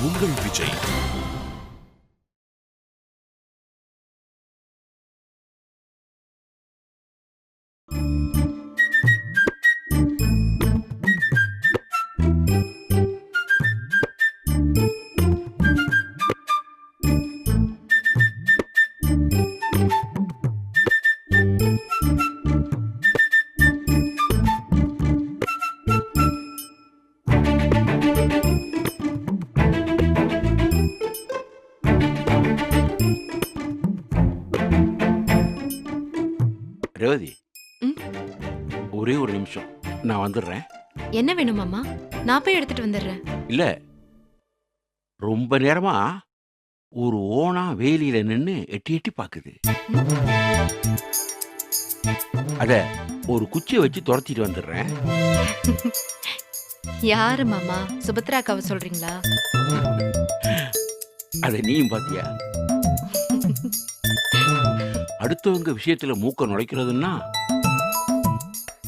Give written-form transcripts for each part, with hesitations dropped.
உங்கள் விஜய். ரேவதி, ம்? ஒரே ஒரு நிமிஷம், நான் வந்துடுறேன். என்ன வேணும் மாமா? நான் போய் எடுத்துட்டு வந்துடுறேன். இல்ல, ரொம்ப நேரமா ஒரு ஓனா வேலியில நின்னு எட்டி எட்டி பாக்குது. அத ஒரு குச்சியை வச்சு துரத்திட்டு வந்துடுறேன். யாரு மாமா? சுபத்ராக்காவை சொல்றீங்களா? அத நீயும் பாத்தியா? அடுத்தவங்க விஷயத்துல மூக்க நுழைக்கிறதுன்னா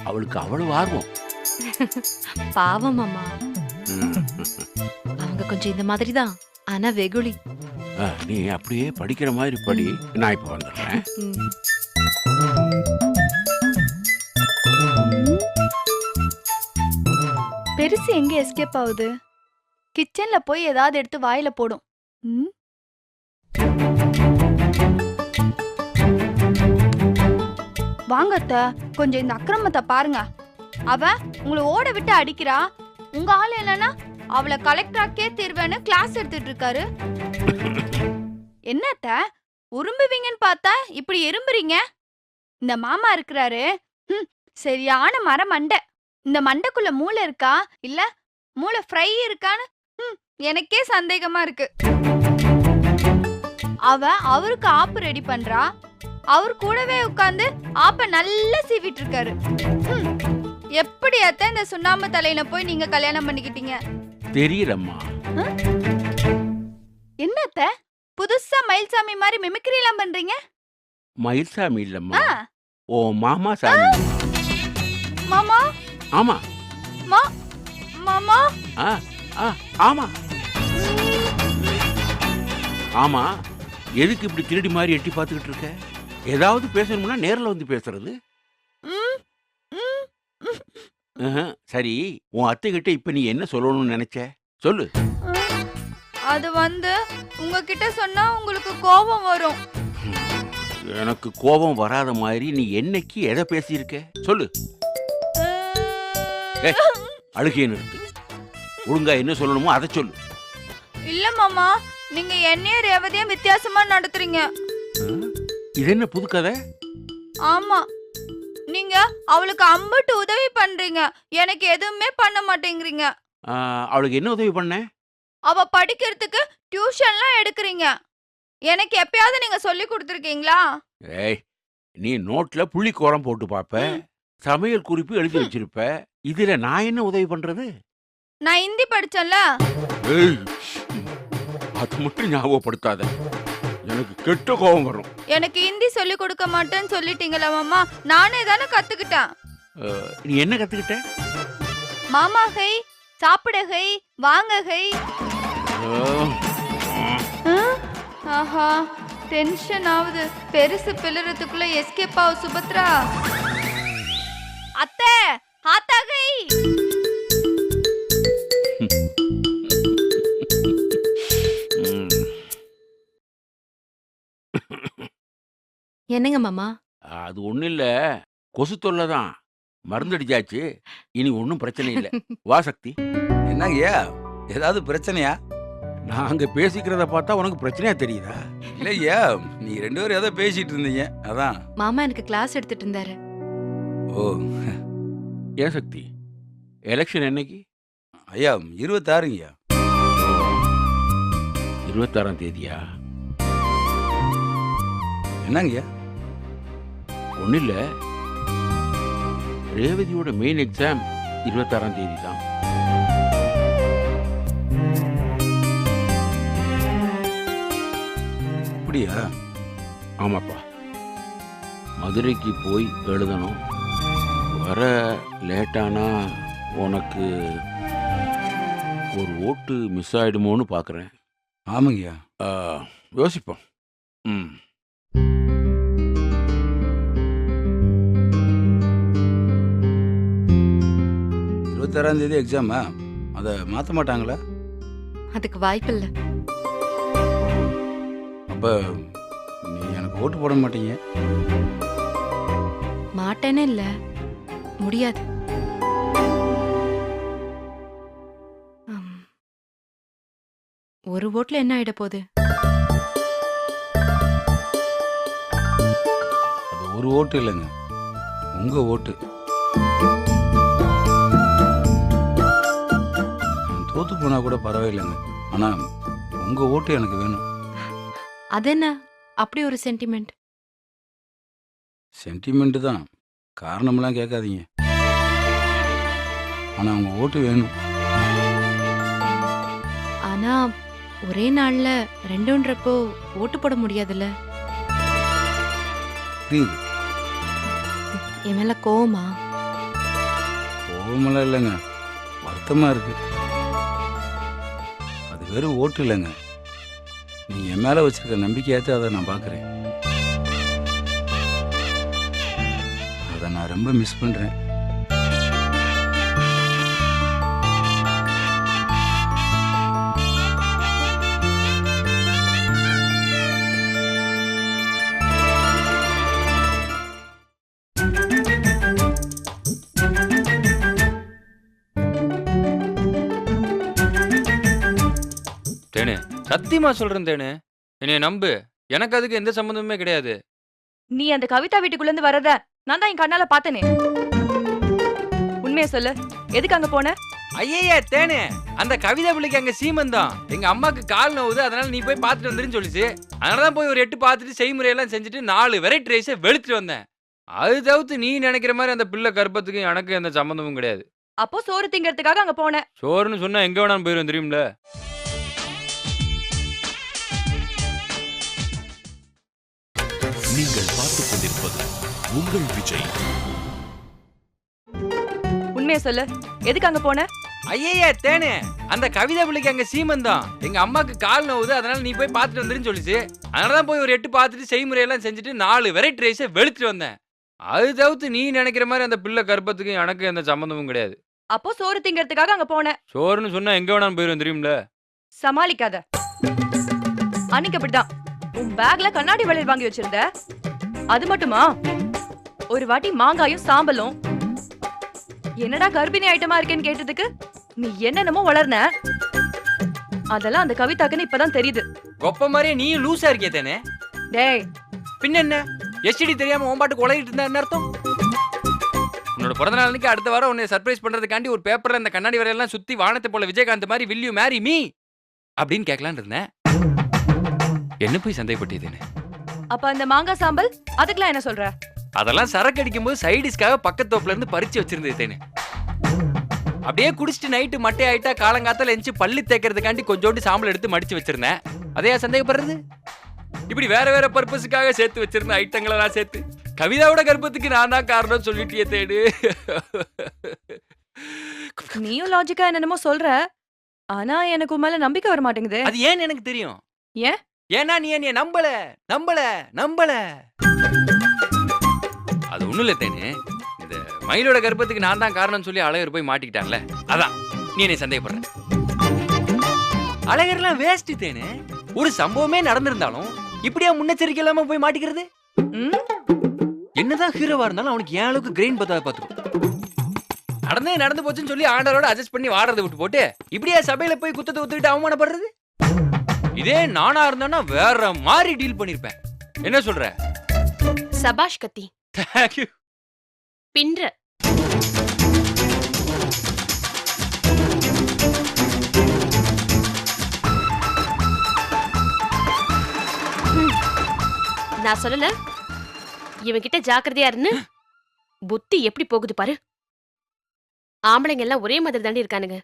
அவளுக்கு அவ்வளவு ஆர்வம். பாவம் மாமா, ம். அவங்க கொஞ்சம் இந்த மாதிரி தான். ஆனா வெகுளி. நீ அப்படியே படிக்கிற மாதிரி படி. நான் இப்ப வந்துடுறேன். ம். பெருசு எங்க எஸ்கேப் ஆகுது? கிச்சன்ல போய் ஏதாவது எடுத்து வாயில போடும். ம்? வாங்க அத்தை, கொஞ்சம் இந்த அக்கிரமத்தை பாருங்க. அவ உங்களை ஓட விட்டு அடிக்கிறா. உங்க ஆளு என்னன்னா அவளை கலெக்டராக்கே தீர்வேன்னு கிளாஸ் எடுத்துட்டு இருக்காரு. என்னத்த உரும்புவீங்கன்னு பார்த்தா இப்படி எறும்புறீங்க? இந்த மாமா இருக்கிறாரு, சரியான மர மண்டை. இந்த மண்டைக்குள்ள மூளை இருக்கா இல்ல மூளை ஃப்ரை இருக்கான்னு எனக்கே சந்தேகமா இருக்கு. அவருக்கு ஆப்பு ரெடி பண்றா, அவர் கூடவே உட்கார்ந்து ஆப்ப நல்லா சீவிட்டு இருக்காரு. எப்படி அத்தை இந்த சுண்ணாம்பு தலையில போய் நீங்க கல்யாணம் பண்ணிக்கிட்டீங்க? தெரியலம்மா. என்னத்த புதுசா மயில்சாமி மாதிரி மிமிக்ரி எல்லாம் பண்றீங்க? மயில்சாமி இல்லம்மா, ஓ மாமா சாமி. மாமா? ஆமா. மாமா? ஆமா ஆமா. எதுக்கு இப்படி திருடி மாதிரி எட்டி பார்த்துக்கிட்டு இருக்க? ஏதாவது பேசணும்னா நேரில் வந்து பேசுறது. சரி, உன் அத்தை கிட்ட இப்ப நீ என்ன சொல்லணும்னு நினைச்ச? சொல்லு. அது உங்ககிட்ட சொன்னா உங்களுக்கு கோபம் வரும். எனக்கு கோபம் வராத மாதிரி நீ என்னைக்கு எதை பேசியிருக்க? சொல்லு. அழுகையை நிறுத்து. ஒழுங்கா என்ன சொல்லணுமோ அதை சொல்லு. இல்ல மாமா, நீங்க என்னையும் ரேவதியும் வித்தியாசமா நடத்துறீங்க. இது என்ன புது கதை? ஆமா, நீங்க அவளுக்கு அம்பட்டு உதவி பண்றீங்க, எனக்கு எதுவுமே பண்ண மாட்டேங்கிறீங்க. அவளுக்கு என்ன உதவி பண்ண? அவ படிக்கிறதுக்கு டியூஷன்லாம் எடுக்கிறீங்க. எனக்கு எப்பயாவது நீங்க சொல்லி கொடுத்துருக்கீங்களா? ஏய், நீ நோட்ல புள்ளி கோரம் போட்டு பாப்ப, சமையல் குறிப்பு எழுதி வச்சிருப்ப. இதுல நான் என்ன உதவி பண்றது? நான் ஹிந்தி படிச்சேன்ல. அது மட்டும் ஞாபகப்படுத்தாத, எனக்கு கெட்ட கோபம் வரும். எனக்கு ஹிந்தி சொல்லி கொடுக்க மாட்டேன்னு சொல்லிட்டீங்களா மாமா? நானே தானே கத்துக்கிட்டேன். நீ என்ன கத்துக்கிட்ட? மாமா கை, சாப்பிட கை, வாங்க கை. ஆஹா, டென்ஷன் ஆகுது. பெருசு பிளறதுக்குள்ள எஸ்கேப் ஆகு சுபத்ரா. அத்தை, ஆத்தா கை. என்னங்க மாமா? அது ஒண்ணும் இல்ல, கொசு தொல்லை தான். மருந்தடிச்சாச்சு, இனி ஒன்றும் பிரச்சனை இல்லை. வா சக்தி. என்னங்கய்யா, ஏதாவது பிரச்சனையா? நாங்க பேசிக்கிறத பார்த்தா உனக்கு பிரச்சனையா தெரியுதா? இல்லையா, நீ ரெண்டு பேரும் ஏதோ பேசிட்டு இருந்தீங்க, அதான். மாமா எனக்கு கிளாஸ் எடுத்துட்டு இருந்தாரு. ஓ, ஏன் சக்தி, எலெக்ஷன் என்னைக்கு? ஐயா 26ங்கய்யா. 26ஆம் தேதியா? என்னங்கய்யா? ஒன்றும் இல்லை, ரேவதியோட மெயின் எக்ஸாம் 26ஆம் தேதி தான். அப்படியா? ஆமாப்பா, மதுரைக்கு போய் எழுதணும். வர லேட்டானா உனக்கு ஒரு ஓட்டு மிஸ் ஆயிடுமோன்னு பார்க்குறேன். ஆமாங்கய்யா. யோசிப்போம். ம் 26ஆம் தேதி எக்ஸாமா? அதை மாற்ற மாட்டாங்களா? அதுக்கு வாய்ப்பில்ல. அப்போ நீ எனக்கு ஓட்டு போட மாட்டீங்க. மாட்டேன்னு இல்ல, முடியாது. ஒரு ஓட்டுல என்ன ஆயிட போகுது? அது ஒரு ஓட்டு இல்லைங்க, உங்க ஓட்டு. நான் தோத்து போனா கூட பரவாயில்லைங்க, ஆனா உங்க ஓட்டு எனக்கு வேணும். அது என்ன அப்படி ஒரு சென்டிமெண்ட்? சென்டிமெண்ட் தான், காரணமெல்லாம் கேட்காதீங்க. ஆனா உங்க ஓட்டு வேணும். ஆனா ஒரே நாள்ல ரெண்டுன்றப்போ ஓட்டு போட முடியாதுல்ல. புரியுது. என் மேல கோவமா? கோவமெல்லாம் இல்லைங்க, வருத்தமா இருக்கு. அது வெறும் ஓட்டு இல்லைங்க, நீங்க என் மேல வச்சிருக்க நம்பிக்கையாச்சும் அதை நான் பார்க்குறேன். அதை நான் ரொம்ப மிஸ் பண்றேன். தேனு, சத்தியமா சொல்றேன் தேனு, என்னைய நம்பு. எனக்கு அதுக்கு எந்த சம்மந்தமுமே கிடையாது. நீ அந்த கவிதா வீட்டுக்குள்ள இருந்து வரத நான் தான் என் கண்ணால பார்த்தனே. உண்மையை சொல்லு, எதுக்கு அங்க போன? ஐயே தேனு, அந்த கவிதா பிள்ளைக்கு அங்க சீமந்தம். எங்க அம்மாக்கு கால் நோவுது, அதனால நீ போய் பார்த்துட்டு வந்துருன்னு சொல்லிச்சு. அதனாலதான் போய் ஒரு 8 பார்த்துட்டு செய்முறையெல்லாம் செஞ்சுட்டு 4 வெரைட்டி ரைஸை வெளுத்துட்டு வந்தேன். அது தவிர்த்து நீ நினைக்கிற மாதிரி அந்த பிள்ளை கர்ப்பத்துக்கு எனக்கு எந்த சம்மந்தமும் கிடையாது. அப்போ சோறு திங்கறதுக்காக அங்க போன. சோறுன்னு சொன்னா எங்க வேணாலும் போயிரும் தெரியும்ல. நீங்கள் பார்த்துக் கொண்டிருப்பது உங்கள் விஜய். உண்மையை சொல்லு, எதுக்கு அங்க போன? ஐயே தேனு, அந்த கவிதா பிள்ளைக்கு அங்க சீமந்தம். எங்க அம்மாக்கு கால் நோவுது, அதனால நீ போய் பார்த்துட்டு வந்துருன்னு சொல்லிச்சு. அதனாலதான் போய் ஒரு 8 பார்த்துட்டு செய்முறையெல்லாம் செஞ்சுட்டு 4 வெரைட்டி ரைஸை வெளுத்துட்டு வந்தேன். அது தவிர்த்து நீ நினைக்கிற மாதிரி அந்த பிள்ளை கர்ப்பத்துக்கு எனக்கு எந்த சம்மந்தமும் கிடையாது. அப்போ சோறு திங்கறதுக்காக அங்க போன. சோறுன்னு சொன்னா எங்க வேணாலும் போயிரும் தெரியும்ல. சமாளிக்காத. அன்னைக்கு அப்படிதான் உன் பேக்ல கண்ணாடி வளையல் வாங்கி வச்சிருந்த. அது மட்டுமா, ஒரு வாட்டி மாங்காயும் சாம்பலும் என்னடா கர்ப்பிணி ஐட்டமா இருக்கேன்னு கேட்டதுக்கு நீ என்னென்னமோ வளர்ன. அதெல்லாம் அந்த கவிதாக்குன்னு இப்பதான் தெரியுது. கொப்ப மாதிரியே நீயும் லூசா இருக்கிய தானே. டேய், பின்ன என்ன, எஸ்டிடி தெரியாம ஓம்பாட்டுக்கு உலகிட்டு இருந்தா என்ன அர்த்தம்? உன்னோட பிறந்த நாளைக்கு அடுத்த வாரம் உன்னை சர்ப்ரைஸ் பண்றதுக்காண்டி ஒரு பேப்பர்ல இந்த கண்ணாடி வரையெல்லாம் சுத்தி வானத்தை போல விஜயகாந்த் மாதிரி will you marry me அப்படின்னு கேட்கலான்னு இருந்தேன். என்ன போய் சந்தேகப்பட்டேன்னு. அப்ப அந்த மாங்காய் சாம்பல் அதுக்கெல்லாம் என்ன சொல்ற? அதெல்லாம் சரக்கு அடிக்கும் போது சைடிஸ்க்காக பக்கத்தோப்புல இருந்து பறிச்சு வச்சிருந்தது தேனு. அப்படியே குடிச்சிட்டு நைட்டு மட்டை ஆயிட்டா காலங்காத்தால எஞ்சி பள்ளி தேய்க்கிறதுக்காண்டி கொஞ்சோண்டு சாம்பல் எடுத்து மடிச்சு வச்சிருந்தேன். அதையா சந்தேகப்படுறது? இப்படி வேற வேற பர்பஸுக்காக சேர்த்து வச்சிருந்த ஐட்டங்களை நான் சேர்த்து கவிதாவோட கர்ப்பத்துக்கு நான் தான் காரணம் சொல்லிட்டியே தேடு. நீயும் லாஜிக்கா என்னென்னமோ சொல்ற, ஆனா எனக்கு உன் மேல நம்பிக்கை வர மாட்டேங்குது. அது ஏன்னு எனக்கு தெரியும். ஏன்? ஏன்னா நீ என்னைய நம்பல நம்பல நம்பல. அது ஒண்ணும் இல்ல தேனு, இந்த மயிலோட கர்ப்பத்துக்கு நான் தான் காரணம் சொல்லி அழகர் போய் மாட்டிக்கிட்டான்ல, அதான் நீ என்னை சந்தேகப்படுற. அழகர்லாம் வேஸ்ட் தேனு. ஒரு சம்பவமே நடந்திருந்தாலும் இப்படியா முன்னெச்சரிக்கை இல்லாம போய் மாட்டிக்கிறது? ம்? என்னதான் ஹீரோவா இருந்தாலும் அவனுக்கு ஏன் அளவுக்கு கிரெயின் பத்தாத பாத்துக்கோ. நடந்தே நடந்து போச்சுன்னு சொல்லி ஆண்டரோட அட்ஜஸ்ட் பண்ணி வாடுறதை விட்டு போட்டு இப்படியே சபையில போய் குத்தத்தை ஒத்துக்கிட்டு அவமானப்படுறது? இதே நானா இருந்தேன்னா வேற மாதிரி டீல் பண்ணிருப்பேன். என்ன சொல்ற? சபாஷ் கத்தி. Thank you. பின்ற நான் சொல்லல இவன்கிட்ட ஜாக்கிரதையா இருந்து. புத்தி எப்படி போகுது பாரு. ஆம்பளைங்க எல்லாம் ஒரே மாதிரி தாண்டி இருக்கானுங்க.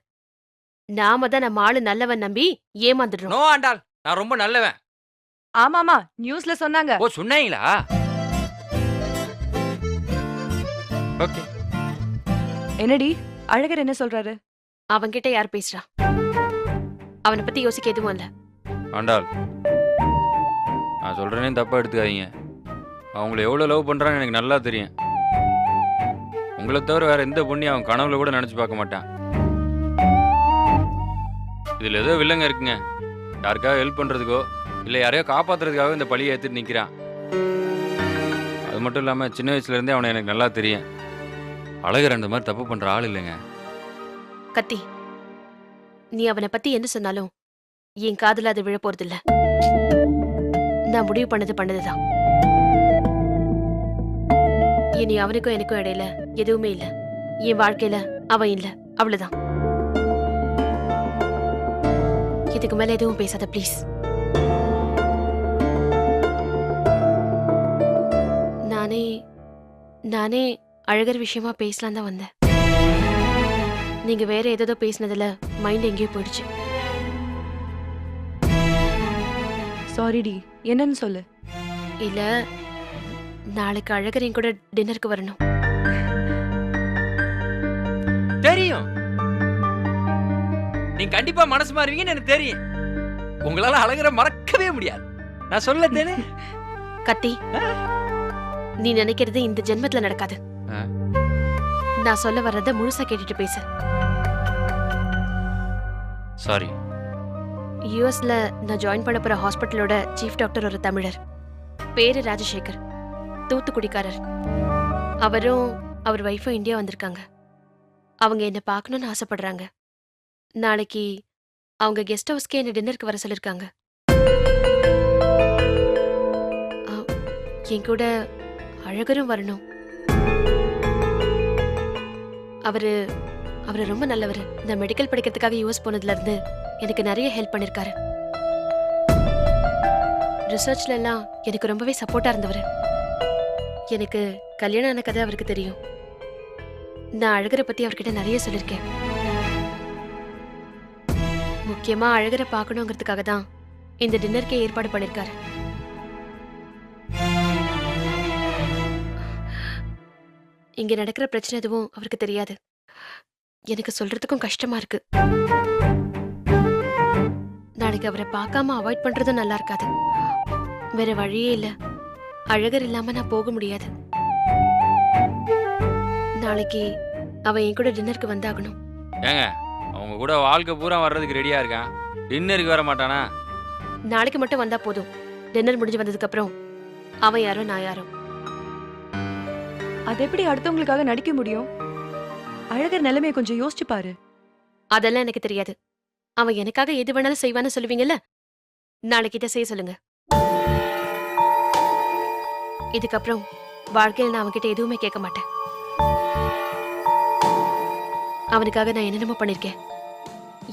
நாம தான் நம்ம ஆளு நல்லவன் நம்பி ஏமாந்துடுறோம். நோ ஆண்டாள், நான் ரொம்ப நல்லவன். ஆமாமா, நியூஸ்ல சொன்னாங்க. ஓ சொன்னீங்களா? ஓகே. என்னடி அழகர் என்ன சொல்றாரு? அவன்கிட்ட யார் பேசுறா? அவனை பத்தி யோசிக்க எதுவும் இல்ல. ஆண்டாள், நான் சொல்றேனே தப்பா எடுத்துக்காதீங்க. அவங்கள எவ்வளவு லவ் பண்றான்னு எனக்கு நல்லா தெரியும். உங்களை தவிர வேற எந்த பொண்ணையும் அவன் கனவுல கூட நினைச்சு பார்க்க மாட்டான். இதுல ஏதோ வில்லங்க இருக்குங்க. யாருக்காக ஹெல்ப் பண்றதுக்கோ இல்ல யாரையோ காப்பாத்துறதுக்காக இந்த பழியை ஏத்துட்டு நிக்கிறான். அது மட்டும் இல்லாம சின்ன வயசுல இருந்தே அவனை எனக்கு நல்லா தெரியும். அழகர் அந்த மாதிரி தப்பு பண்ற ஆள் இல்லைங்க. கத்தி, நீ அவனை பத்தி என்ன சொன்னாலும் என் காதுல அது விழ போறதில்ல. நான் முடிவு பண்ணதுதான். இனி அவனுக்கும் எனக்கும் இடையில எதுவுமே இல்ல. என் வாழ்க்கையில அவன் இல்ல, அவ்வளவுதான். இதுக்கு மேல எதுவும் பேசாத ப்ளீஸ். நானே அழகர் விஷயமா பேசலாம் தான் வந்தேன். நீங்க வேற ஏதோ பேசினதுல மைண்ட் எங்கேயோ போயிடுச்சு. சாரிடி, என்னன்னு சொல்லு. இல்ல, நாளைக்கு அழகர் என் கூட டின்னருக்கு வரணும். தெரியும், நீங்க கண்டிப்பா மனசு மாறுவீங்கன்னு எனக்கு தெரியும். உங்களால அழகரை மறக்கவே முடியாது. நான் சொல்ல தேனே. கத்தி, நீ நினைக்கிறது இந்த ஜென்மத்துல நடக்காது. நான் சொல்ல வர்றத முழுசா கேட்டுட்டு பேசு. சாரி. யூஎஸ்ல நான் ஜாயின் பண்ண போற ஹாஸ்பிட்டலோட சீஃப் டாக்டர் ஒரு தமிழர். பேரு ராஜசேகர், தூத்துக்குடிக்காரர். அவரும் அவர் வைஃபும் இந்தியா வந்திருக்காங்க. அவங்க என்ன பார்க்கணும்னு ஆசைப்படுறாங்க. நாளைக்கு அவங்க கெஸ்ட் ஹவுஸ்க்கு என்ன டின்னருக்கு வர சொல்லிருக்காங்க. என் கூட அழகரும் வரணும். அவரு ரொம்ப நல்லவர். நான் மெடிக்கல் படிக்கிறதுக்காக யூஎஸ் போனதுல இருந்து எனக்கு நிறைய ஹெல்ப் பண்ணிருக்காரு. ரிசர்ச்ல எல்லாம் எனக்கு ரொம்பவே சப்போர்ட்டா இருந்தவர். எனக்கு கல்யாணம் ஆன கதை அவருக்கு தெரியும். நான் அழகரை பத்தி அவர்கிட்ட நிறைய சொல்லிருக்கேன். முக்கியமா அழகரை பார்க்கணுங்கிறதுக்காக தான் இந்த டின்னருக்கே ஏற்பாடு பண்ணிருக்காரு. இங்க நடக்கிற பிரச்சனை எதுவும் அவருக்கு தெரியாது. எனக்கு சொல்றதுக்கும் கஷ்டமா இருக்கு. நாளைக்கு அவரை பார்க்காம அவாய்ட் பண்றதும் நல்லா இருக்காது. வேற வழியே இல்ல. அழகர் இல்லாம நான் போக முடியாது. நாளைக்கு அவன் என் கூட டின்னருக்கு வந்தாகணும். ஏங்க, அவங்க கூட வாழ்க்கை பூரா வர்றதுக்கு ரெடியா இருக்கான். டின்னருக்கு வர மாட்டானா? நாளைக்கு மட்டும் வந்தா போதும். டின்னர் முடிஞ்சு வந்ததுக்கு அப்புறம் அவன் யாரோ நான் யாரோ. அது எப்படி அடுத்தவங்களுக்காக நடிக்க முடியும்? அழகர் நிலைமையை கொஞ்சம் யோசிச்சு பாரு. அதெல்லாம் எனக்கு தெரியாது. அவன் எனக்காக எது வேணாலும் செய்வான்னு சொல்லுவீங்கல்ல, நாளைக்கு இதை செய்ய சொல்லுங்க. இதுக்கப்புறம் வாழ்க்கையில் நான் அவன்கிட்ட எதுவுமே கேட்க மாட்டேன். அவனுக்காக நான் என்னென்னமோ பண்ணிருக்கேன்.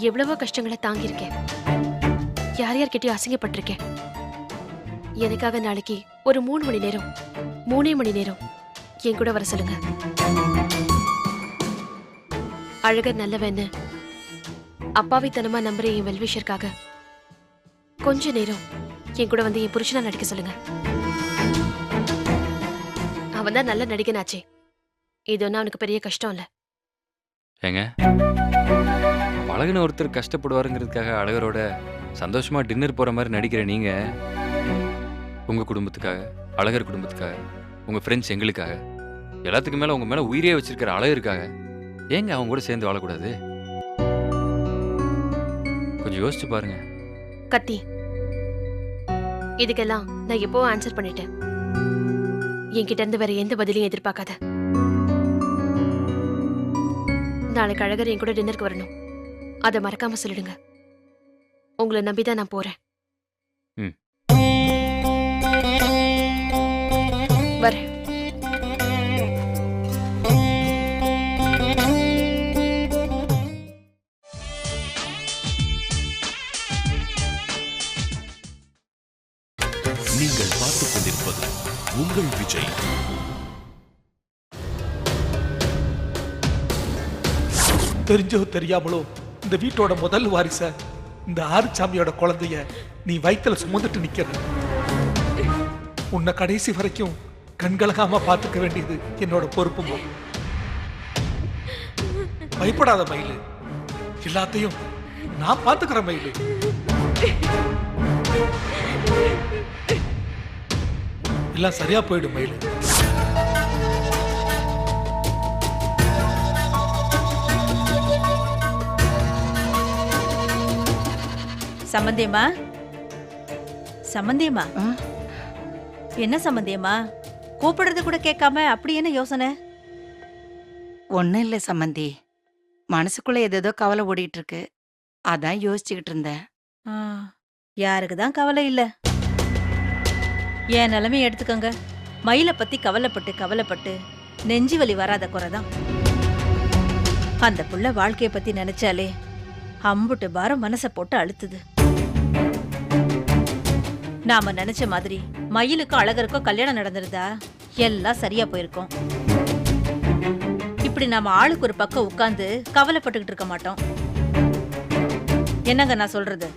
எவ்வளவோ கஷ்டங்களை தாங்கியிருக்கேன். யார் யார்கிட்டயும் அசிங்கப்பட்டிருக்கேன். எனக்காக நாளைக்கு ஒரு 3 மணி நேரம் என் கூட வர சொல்லுங்க. அழகர் நல்லவன்னு அப்பாவித்தனமா நம்புற என் வெல்விஷருக்காக கொஞ்ச நேரம் என் கூட வந்து என் புருஷனா நடிக்க சொல்லுங்க. அவன் தான் நல்ல நடிகனாச்சே. இது ஒன்னும் அவனுக்கு பெரிய கஷ்டம் இல்ல. ஏங்க, பழகுன ஒருத்தர் கஷ்டப்படுவாருங்கிறதுக்காக அழகரோட சந்தோஷமா டின்னர் போற மாதிரி நடிக்கிற நீங்க, உங்க குடும்பத்துக்காக, அழகர் குடும்பத்துக்காக, உங்க ஃப்ரெண்ட்ஸ் எங்களுக்காக, எல்லாத்துக்கு மேல உங்க மேல உயிரே வச்சிருக்கிற அழகருக்காக ஏங்க அவங்க கூட சேர்ந்து வாழக்கூடாது? கொஞ்சம் யோசிச்சு பாருங்க. கத்தி, இதுக்கெல்லாம் நான் எப்போ ஆன்சர் பண்ணிட்டேன். என்கிட்ட இருந்து வேற எந்த பதிலையும் எதிர்பார்க்காத. நாளைக்கு அழகர் என் கூட டின்னருக்கு வரணும். அதை மறக்காம சொல்லிடுங்க. உங்களை நம்பிதான் நான் போறேன். வரேன். நீங்கள் பார்த்துக் கொண்டிருப்பது உங்கள் விஜய். தெரிஞ்சோ தெரியாமலோ இந்த வீட்டோட முதல் வாரிச இந்த ஆறுசாமியோட குழந்தைய நீ வயித்துல சுமந்துட்டு நிக்கிற. உன்னை கடைசி வரைக்கும் கண்கலகாம பார்த்துக்க வேண்டியது என்னோட பொறுப்புமா. பயப்படாத மயிலு, எல்லாத்தையும் நான் பாத்துக்கிறேன் மயிலு. எல்லாம் சரியா போயிடும் மயிலு. சம்பந்தியம்மா, சம்பந்தியம்மா, என்ன சம்பந்தியம்மா, கூப்பிடுறது கூட கேட்காம அப்படி என்ன யோசனை? ஒன்னும் இல்ல சம்மந்தி, மனசுக்குள்ள ஏதேதோ கவலை ஓடிட்டு இருக்கு, அதான் யோசிச்சுக்கிட்டு இருந்தேன். யாருக்கு தான் கவலை இல்ல? என் நிலைமையை எடுத்துக்கங்க. மயில பத்தி கவலைப்பட்டு கவலைப்பட்டு நெஞ்சு வலி வராத குறைதான். அந்த புள்ள வாழ்க்கைய பத்தி நினைச்சாலே அம்புட்டு பாரம் மனச போட்டு அழுத்துது. நாம நினைச்ச மாதிரி மயிலுக்கும் அழகருக்கும் கல்யாணம் நடந்திருந்தா எல்லாம் சரியா போயிருக்கும். இப்படி நாம ஆளுக்கு ஒரு பக்கம் உட்கார்ந்து கவலைப்பட்டுக்கிட்டு இருக்க மாட்டோம். என்னங்க நான் சொல்றது?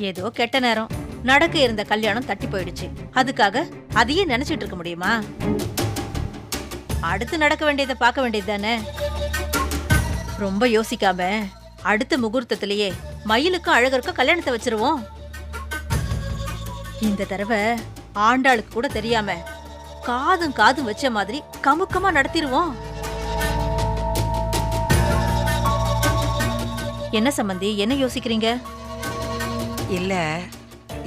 ஏதோ கெட்ட நேரம் நடக்க இருந்த கல்யாணம் தட்டி போயிடுச்சு. அதுக்காக அதையே நினைச்சிட்டு இருக்க முடியுமா? அடுத்து நடக்க வேண்டியதை பார்க்க வேண்டியது தானே. ரொம்ப யோசிக்காம அடுத்த முகூர்த்தத்திலேயே மயிலுக்கும் அழகருக்கும் கல்யாணத்தை வச்சிருவோம். இந்த தடவை ஆண்டாளுக்கு கூட தெரியாம காதும் காதும் வச்ச மாதிரி கமுக்கமா நடத்திடுவோம். என்ன சம்பந்தி, என்ன யோசிக்கிறீங்க? இல்ல,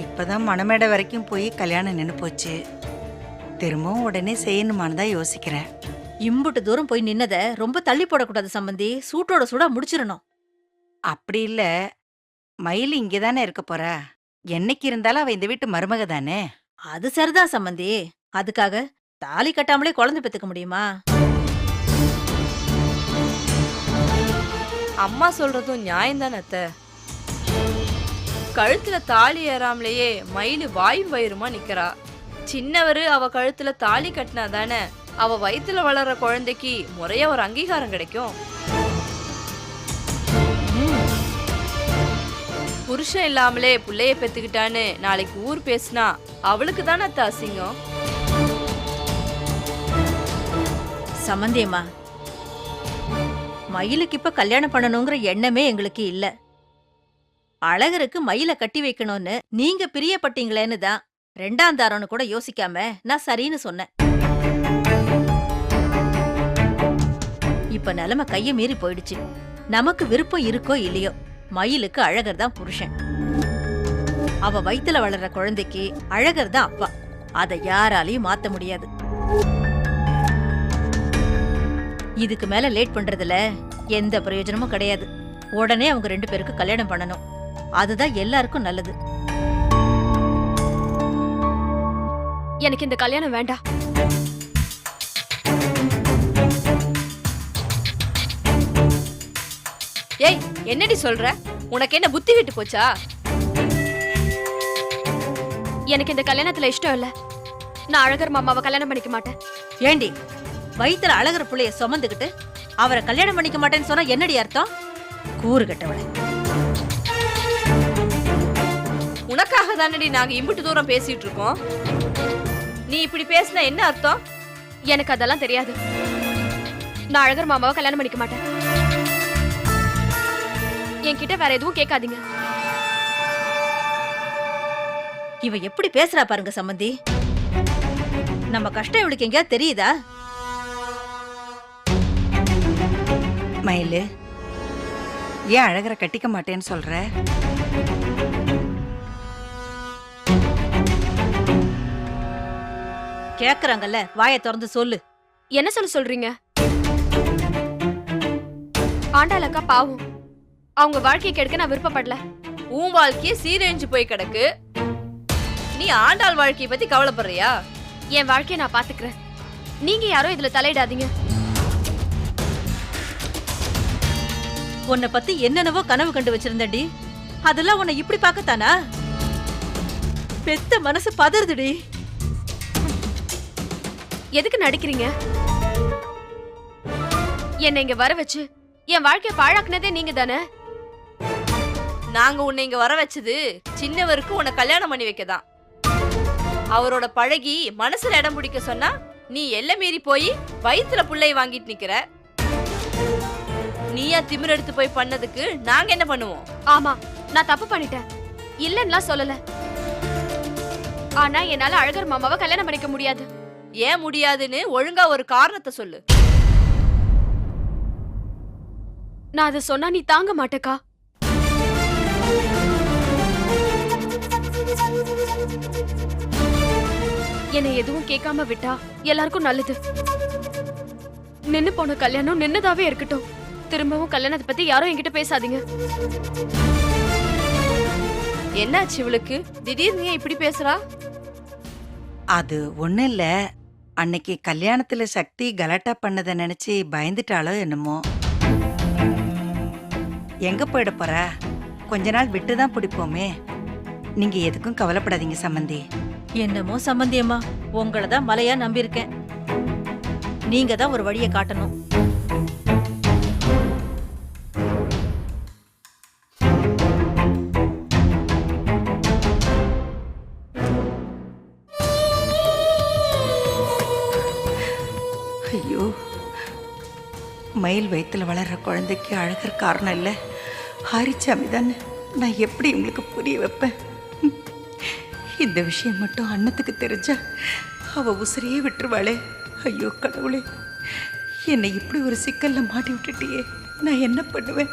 இப்பதான் மணமேடை வரைக்கும் போய் கல்யாணம் நின்னு போச்சு, திரும்பவும் உடனே செய்யணுமான்னு தான் யோசிக்கிறேன். இம்புட்டு தூரம் போய் நின்னத ரொம்ப தள்ளி போடக்கூடாது சம்பந்தி, சூட்டோட சூடா முடிச்சிடணும். அப்படி இல்ல, மயில் இங்கதானே இருக்க போறா, என்னைக்கு இருந்தாலும் அவ இந்த வீட்டு மருமக தானே. அது சரிதான் சம்பந்தி, அதுக்காக தாலி கட்டாமலே குழந்தை பெத்துக்க முடியுமா? அம்மா சொல்றதும் நியாயம் தானே அத்தை. கழுத்துல தாலி ஏறாமலேயே மயிலு வாயும் வயிறுமா நிக்கிறா. சின்னவரு அவ கழுத்துல தாலி கட்டினா தானே அவ வயித்துல வளர்ற குழந்தைக்கு முறையா ஒரு அங்கீகாரம் கிடைக்கும். புருஷன் இல்லாமலே புள்ளைய பெத்துக்கிட்டான்னு நாளைக்கு ஊர் பேசினா அவளுக்கு தானே அத்தை அசிங்கம். சம்பந்தியம்மா, மயிலுக்கு இப்ப கல்யாணம் பண்ணணுங்கிற எண்ணமே எங்களுக்கு இல்ல. அழகருக்கு மயில கட்டி வைக்கணும்னு நீங்க பிரியப்பட்டீங்களேன்னு தான் ரெண்டாம் தாரம்னு கூட யோசிக்காம நான் சரின்னு சொன்னேன். இப்ப நிலைமை கைய மீறி போயிடுச்சு. நமக்கு விருப்பம் இருக்கோ இல்லையோ, மயிலுக்கு அழகர் தான் புருஷன். அவ வயித்துல வளர்ற குழந்தைக்கு அழகர் தான் அப்பா. அதை யாராலையும் மாத்த முடியாது. இதுக்கு மேல லேட் பண்றதுல எந்த பிரயோஜனமும் கிடையாது. உடனே அவங்க 2 பேருக்கு கல்யாணம் பண்ணணும். அதுதான் எல்லாருக்கும் நல்லது. எனக்கு இந்த கல்யாணம் வேண்டாம். ஏய், என்னடி சொல்ற? உனக்கு என்ன புத்தி விட்டு போச்சா? எனக்கு இந்த கல்யாணத்துல இஷ்டம் இல்ல. நான் அழகர் மாமாவை கல்யாணம் பண்ணிக்க மாட்டேன். ஏண்டி, வயித்துல அழகர் புள்ளைய சுமந்துகிட்டு அவரை கல்யாணம் பண்ணிக்க மாட்டேன்னு சொன்னா என்னடி அர்த்தம்? கூறு கட்டவளை. உனக்காக தானடி நாங்க இம்புட்டு தூரம் பேசிட்டு இருக்கோம். நீ இப்படி பேசினா என்ன அர்த்தம்? எனக்கு அதெல்லாம் தெரியாது. நான் அழகர் மாமாவை கல்யாணம் பண்ணிக்க மாட்டேன். என்கிட்ட வேற எதுவும் கேட்காதீங்க. இவ எப்படி பேசுறா பாருங்க சம்பந்தி. நம்ம கஷ்டம் இவளுக்கு எங்கேயாவது தெரியுதா? மயிலு, ஏன் அழகரை கட்டிக்க மாட்டேன்னு சொல்ற? கேக்குறாங்கல்ல, வாயை திறந்து சொல்லு. என்ன சொல்றீங்க? ஆண்டாளக்கா பாவம், அவங்க வாழ்க்கையை கெடுக்க நான் விருப்பப்படல. உன் வாழ்க்கையே சீரழிஞ்சு போய் கிடக்கு, நீ ஆண்டாள் வாழ்க்கையை பத்தி கவலைப்படுறியா? என் வாழ்க்கையை நான் பாத்துக்கிறேன். நீங்க யாரோ இதுல தலையிடாதீங்க. உன்னை பத்தி என்னென்னவோ கனவு கண்டு வச்சிருந்தடி, அதெல்லாம் உன்னை இப்படி பார்க்கத்தானா? பெத்த மனசு பதறுதுடி. எதுக்கு நடிக்கிறீங்க? என்னை இங்க வர வச்சு என் வாழ்க்கைய பாழாக்குனதே நீங்க தானே. நாங்க உன்னை இங்க வர வச்சது சின்னவருக்கு உன்னை கல்யாணம் பண்ணி வைக்கதான். அவரோட பழகி மனசுல இடம் பிடிக்க சொன்னா நீ எல்லை மீறி போய் வயித்துல புள்ளைய வாங்கிட்டு நிக்கிற. நீயா திமிர் எடுத்து போய் பண்ணதுக்கு நாங்க என்ன பண்ணுவோம்? ஆமா, நான் தப்பு பண்ணிட்டேன், இல்லன்னுலாம் சொல்லல. ஆனா என்னால அழகர் மாமாவை கல்யாணம் பண்ணிக்க முடியாது. ஏன் முடியாதுன்னு ஒழுங்கா ஒரு காரணத்தை சொல்லு. நான் அதை சொன்னா நீ தாங்க மாட்டேக்கா. என்னை எதுவும் கேட்காம விட்டா எல்லாருக்கும் நல்லது. நின்னு போன கல்யாணம் நின்னதாவே இருக்கட்டும். திரும்பவும் கல்யாணத்தை பத்தி யாரும் என்கிட்ட பேசாதீங்க. என்னாச்சு இவளுக்கு? திடீர்னு ஏன் இப்படி பேசுறா? அது ஒண்ணும் இல்ல, அன்னைக்கு கல்யாணத்துல சக்தி கலாட்டா பண்ணதை நினைச்சு பயந்துட்டாளோ என்னமோ. எங்க போயிட போறா? கொஞ்ச நாள் விட்டுதான் பிடிப்போமே. நீங்க எதுக்கும் கவலைப்படாதீங்க சம்பந்தி. என்னமோ சம்பந்தியம்மா, உங்களை தான் மலையா நம்பியிருக்கேன். நீங்க தான் ஒரு வழியை காட்டணும். ஐயோ, மயில் வயித்துல வளர்ற குழந்தைக்கு அழகர் காரணம் இல்லை, ஹாரிச்சாமி தானே. நான் எப்படி உங்களுக்கு புரிய வைப்பேன்? இந்த விஷயம் மட்டும் அண்ணத்துக்கு தெரிஞ்சா அவ உசிரியே விட்டுருவாளே. ஐயோ கடவுளே, என்னை இப்படி ஒரு சிக்கல்ல மாட்டி விட்டுட்டியே, நான் என்ன பண்ணுவேன்?